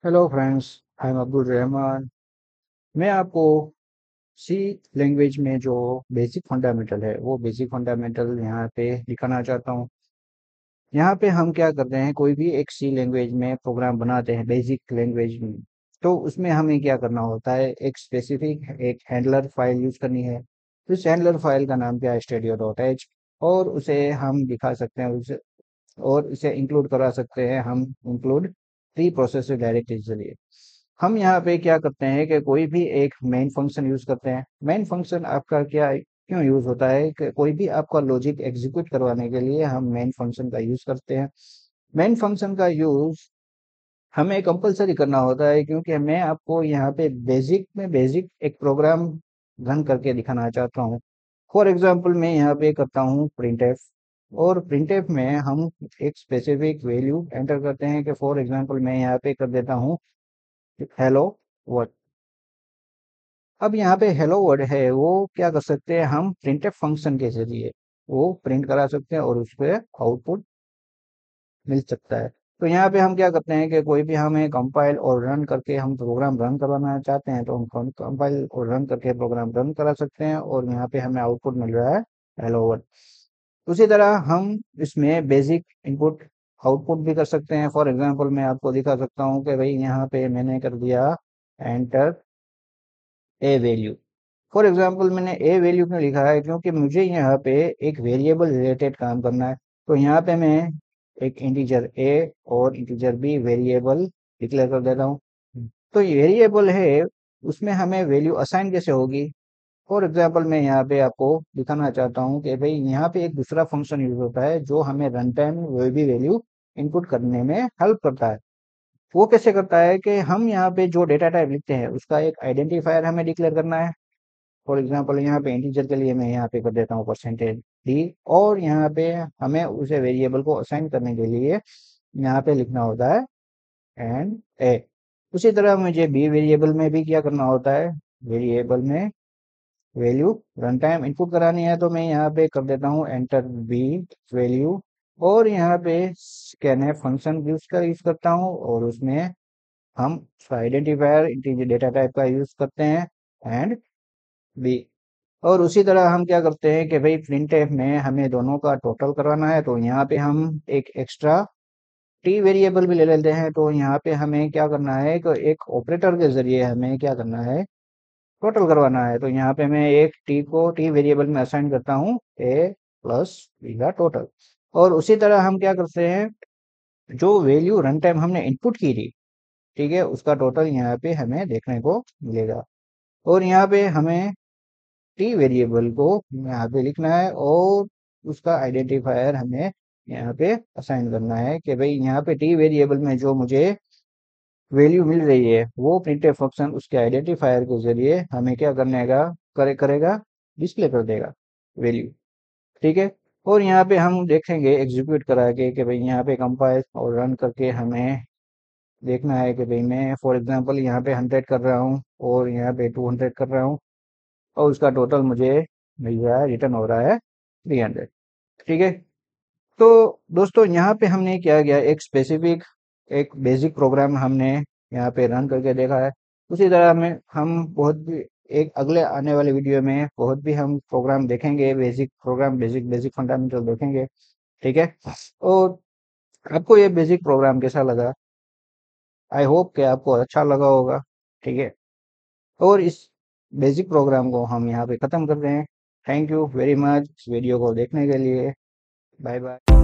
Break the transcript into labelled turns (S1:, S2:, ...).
S1: Hello friends, I am Abdul Rahman. मैं आपको सी language में जो बेसिक फंडामेंटल है वो बेसिक फंडामेंटल यहाँ पे दिखाना चाहता हूँ। यहाँ पे हम क्या करते हैं, कोई भी एक सी लैंग्वेज में प्रोग्राम बनाते हैं बेसिक लैंग्वेज में। तो उसमें हमें क्या करना होता है, एक स्पेसिफिक एक हैंडलर फाइल यूज करनी है। उस हैंडलर फाइल का नाम क्या है, स्टूडियो डॉट एच। और उसे हम दिखा सकते हैं उसे, और इसे इंक्लूड करा सकते हैं हम, इंक्लूड प्री प्रोसेसर डायरेक्टरी के जरिए। हम यहाँ पे क्या करते हैं कि कोई भी एक मेन फंक्शन यूज करते हैं। मेन फंक्शन आपका क्या क्यों यूज होता है कि कोई भी आपका लॉजिक एग्जीक्यूट करवाने के लिए हम मेन फंक्शन का यूज करते हैं। मेन फंक्शन का यूज हमें कंपलसरी करना होता है, क्योंकि मैं आपको यहाँ पे बेसिक में बेसिक एक प्रोग्राम रन करके दिखाना चाहता हूँ। फॉर एग्जांपल मैं यहाँ पे करता हूँ प्रिंटफ, और प्रिंटफ में हम एक स्पेसिफिक वैल्यू एंटर करते हैं कि फॉर एग्जांपल मैं यहाँ पे कर देता हूँ हेलो वर्ल्ड। अब यहाँ पे हेलो वर्ड है, वो क्या कर सकते हैं हम प्रिंटफ फंक्शन के जरिए वो प्रिंट करा सकते हैं और उस पर आउटपुट मिल सकता है। तो यहाँ पे हम क्या करते हैं कि कोई भी हमें कंपाइल और रन करके हम प्रोग्राम रन करवाना चाहते हैं तो हम कंपाइल और रन करके प्रोग्राम रन करा सकते हैं, और यहाँ पे हमें आउटपुट मिल रहा है हेलो वर्ल्ड। उसी तरह हम इसमें बेसिक इनपुट आउटपुट भी कर सकते हैं। फॉर एग्जांपल मैं आपको दिखा सकता हूँ कि भाई यहाँ पे मैंने कर दिया enter a value. For example मैंने ए वैल्यू क्यों लिखा है, क्योंकि मुझे यहाँ पे एक वेरिएबल रिलेटेड काम करना है। तो यहाँ पे मैं एक इंटीजर ए और इंटीजर बी वेरिएबल डिक्लेयर कर देता हूँ। तो ये वेरिएबल है, उसमें हमें वैल्यू असाइन कैसे होगी। फॉर एग्जांपल मैं यहाँ पे आपको दिखाना चाहता हूँ कि भाई यहाँ पे एक दूसरा फंक्शन यूज होता है जो हमें रन टाइम वो भी वैल्यू इनपुट करने में हेल्प करता है। वो कैसे करता है कि हम यहाँ पे जो डेटा टाइप लिखते हैं उसका एक आइडेंटिफायर हमें डिक्लेयर करना है। फॉर एग्जांपल यहाँ पे इंटीजर के लिए मैं यहाँ पे कर देता हूँ परसेंटेज डी, और यहाँ पे हमें उसे वेरिएबल को असाइन करने के लिए यहाँ पे लिखना होता है एंड ए। उसी तरह मुझे बी वेरिएबल में भी क्या करना होता है, वेरिएबल में वैल्यू रन टाइम इनपुट करानी है, तो मैं यहाँ पे कर देता हूँ एंटर बी वैल्यू। और यहाँ पे स्कैनफ फंक्शन यूज करता हूँ, और उसमें हम आइडेंटिफायर इंटीजर डेटा टाइप का यूज करते हैं एंड बी। और उसी तरह हम क्या करते हैं कि भाई प्रिंटफ में हमें दोनों का टोटल करवाना है, तो यहाँ पे हम एक एक्स्ट्रा टी वेरिएबल भी ले लेते हैं। तो यहाँ पे हमें क्या करना है कि एक ऑपरेटर के जरिए हमें क्या करना है, टोटल करवाना है। तो यहाँ पे मैं एक टी को टी वेरिएबल में असाइन करता हूँ ए प्लस बी का टोटल। और उसी तरह हम क्या करते हैं, जो वैल्यू रन टाइम हमने इनपुट की थी, ठीक है, उसका टोटल यहाँ पे हमें देखने को मिलेगा। और यहाँ पे हमें टी वेरिएबल को यहाँ पे लिखना है, और उसका आइडेंटिफायर हमें यहाँ पे असाइन करना है कि भाई यहाँ पे टी वेरिएबल में जो मुझे वैल्यू मिल रही है वो प्रिंटफ फंक्शन उसके आइडेंटिफायर के जरिए हमें क्या करने का करेगा, डिस्प्ले कर देगा वैल्यू। ठीक है। और यहाँ पे हम देखेंगे एग्जीक्यूट करा के कि भाई यहाँ पे कंपाइल और रन करके हमें देखना है कि भाई मैं फॉर एग्जांपल यहाँ पे 100 कर रहा हूँ और यहाँ पे 200 कर रहा हूँ, और उसका टोटल मुझे मिल रहा है, रिटर्न हो रहा है 300। ठीक है। तो दोस्तों यहाँ पे हमने क्या किया, एक स्पेसिफिक एक बेसिक प्रोग्राम हमने यहाँ पे रन करके देखा है। उसी तरह में हम बहुत भी एक अगले आने वाले वीडियो में बहुत भी हम प्रोग्राम देखेंगे, basic programme basic basic fundamental देखेंगे। ठीक है। और आपको ये बेसिक प्रोग्राम कैसा लगा, आई होप कि आपको अच्छा लगा होगा। ठीक है। और इस बेसिक प्रोग्राम को हम यहाँ पे ख़त्म कर रहे हैं। थैंक यू वेरी मच इस वीडियो को देखने के लिए। Bye bye.